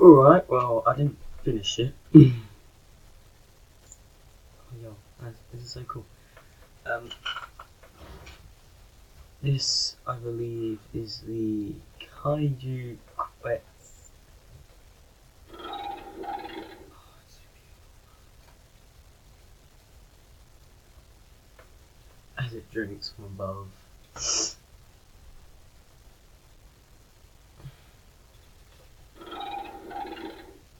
Alright, well, I didn't finish it. Oh, yo, this is so cool. This, I believe, is the Kaiju Quest. As it drinks from above.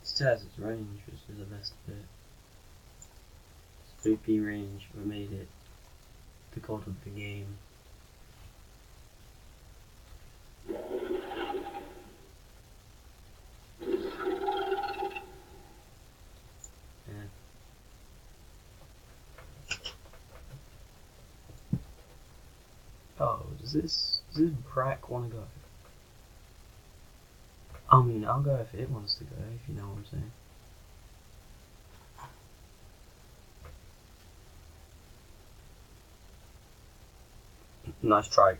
Still has its range, which is the best bit. Spooky range, we made it the god of the game. Yeah. Oh, does this Brack want to go? I mean, I'll go if it wants to go, if you know what I'm saying. Nice try.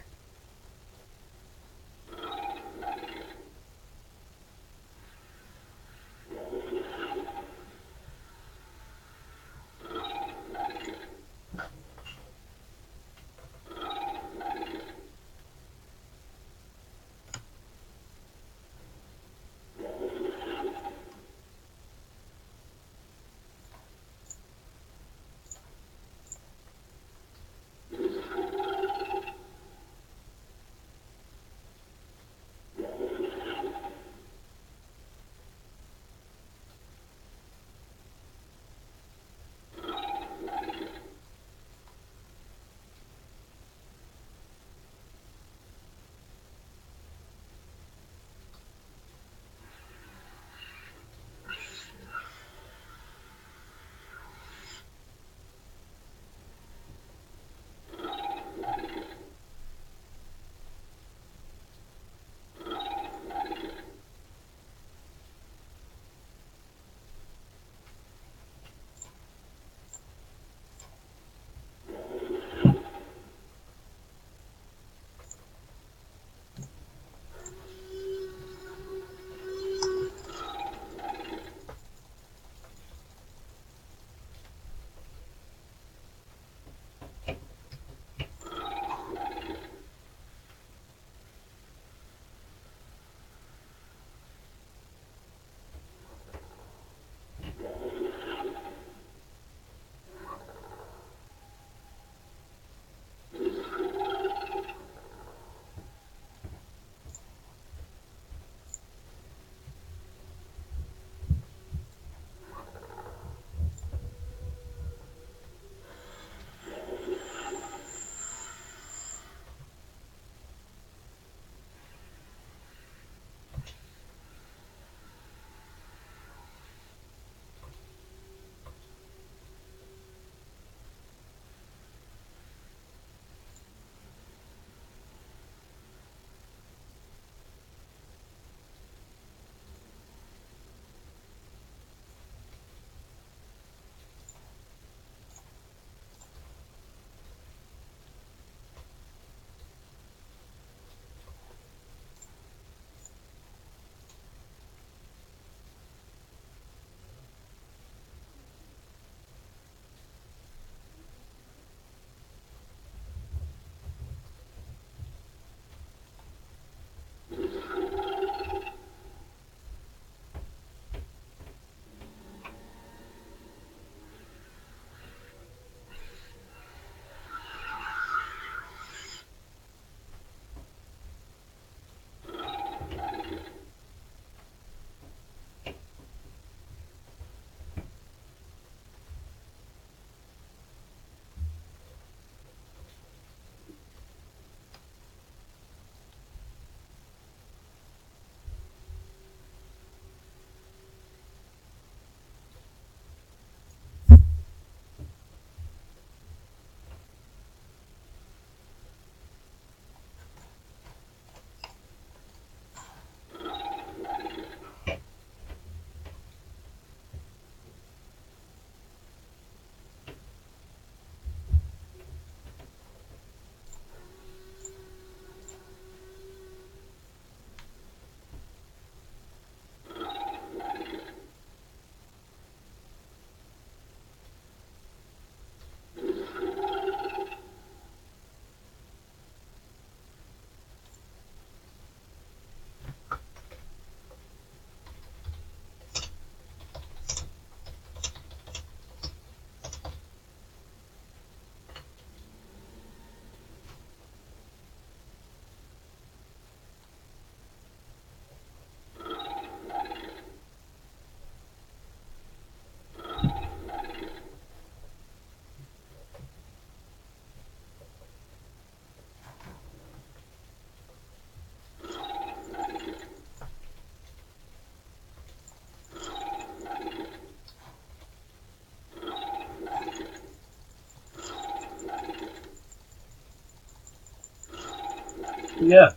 Yeah,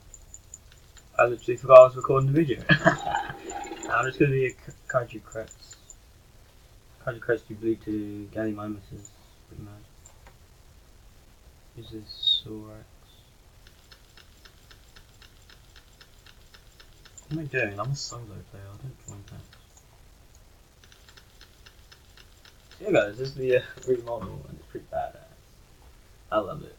I literally forgot I was recording the video. I'm just gonna be a Kaiju Crest. Kaiju Crest, you bleed to Gallimimuses. Pretty much. Use this Sorax. What am I doing? I'm a solo player, I don't join packs. So yeah guys, this is the remodel and it's pretty badass. I love it.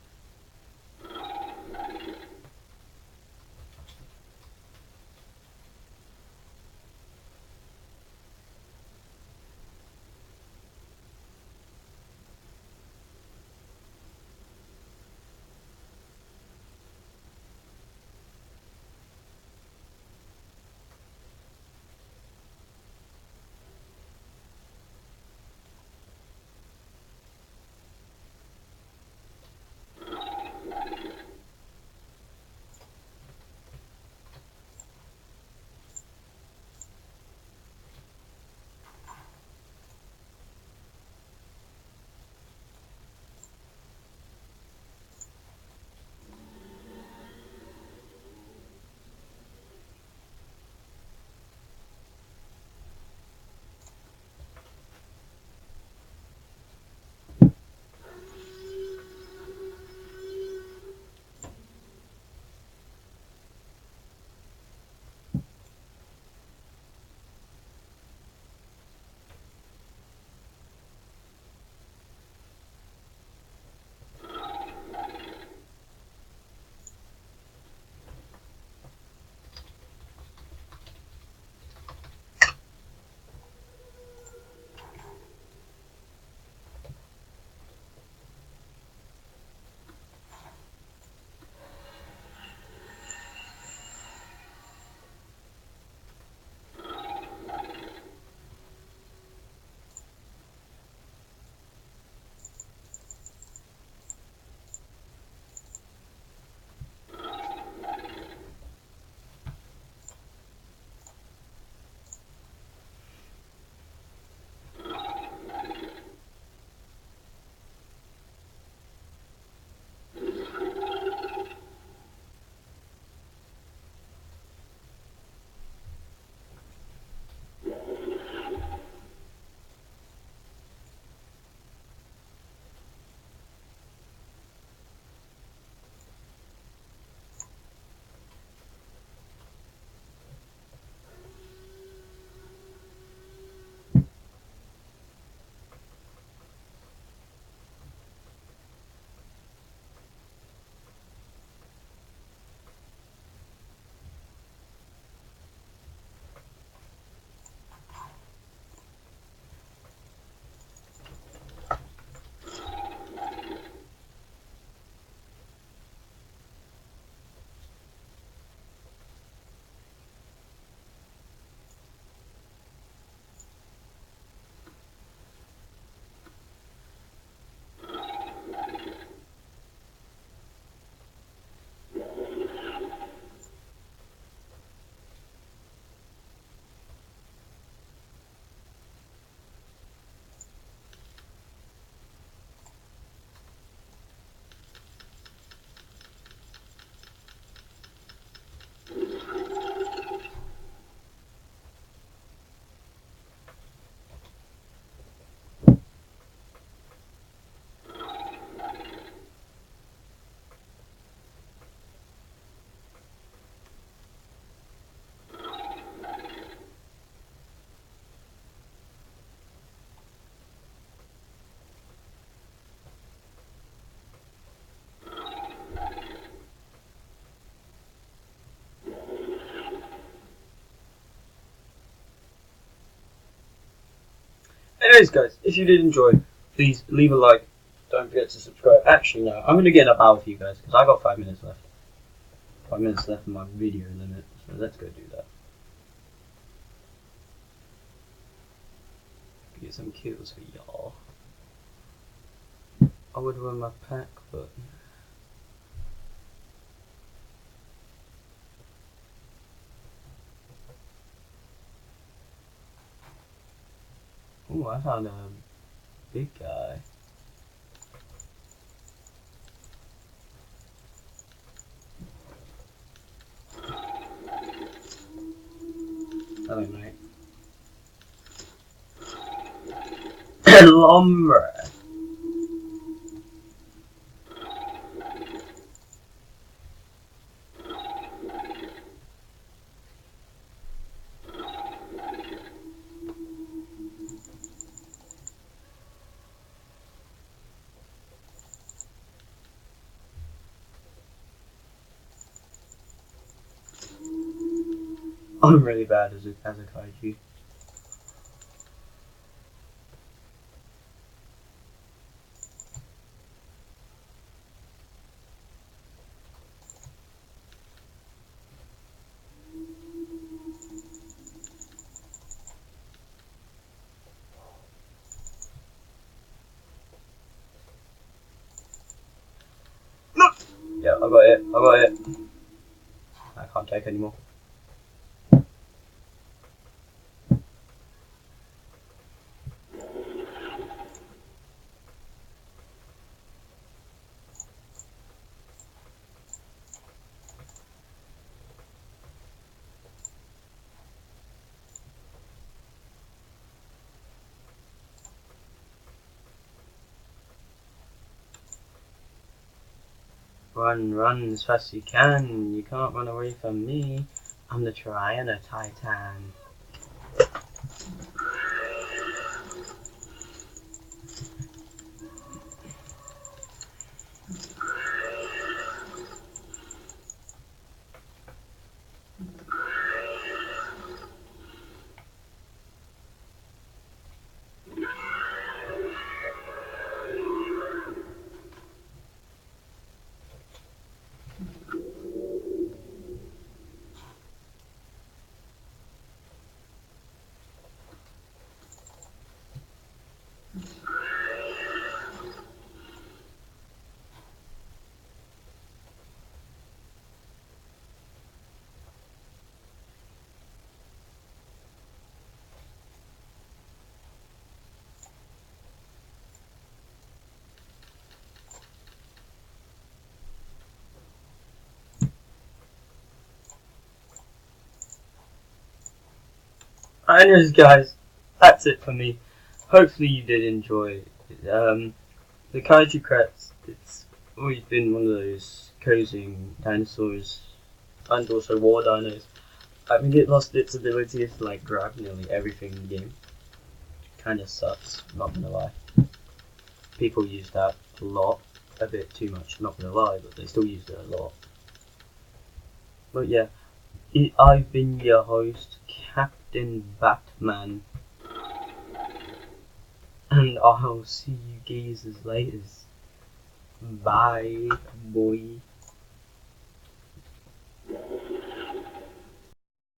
Anyways guys, if you did enjoy, please leave a like, don't forget to subscribe. Actually no, I'm gonna get in a battle with you guys, because I got 5 minutes left. 5 minutes left in my video limit, so let's go do that. Get some kills for y'all. I would run my pack, but oh, I found a big guy. Hello, mate. Lumber. I'm really bad as a kaiju. No! Yeah, I got it. I got it. I can't take anymore. Run, run as fast as you can. You can't run away from me. I'm the Triana Titan. Anyways, guys, that's it for me. Hopefully you did enjoy it. The kaiju crats, it's always been one of those cozying dinosaurs and also war dinos. I think it lost its ability to like grab nearly everything in the game. Kinda sucks, not gonna lie. People use that a lot, a bit too much, not gonna lie, but they still use it a lot. But yeah, I've been your host, Captain Batman, and I'll see you geezers later. Bye, boy.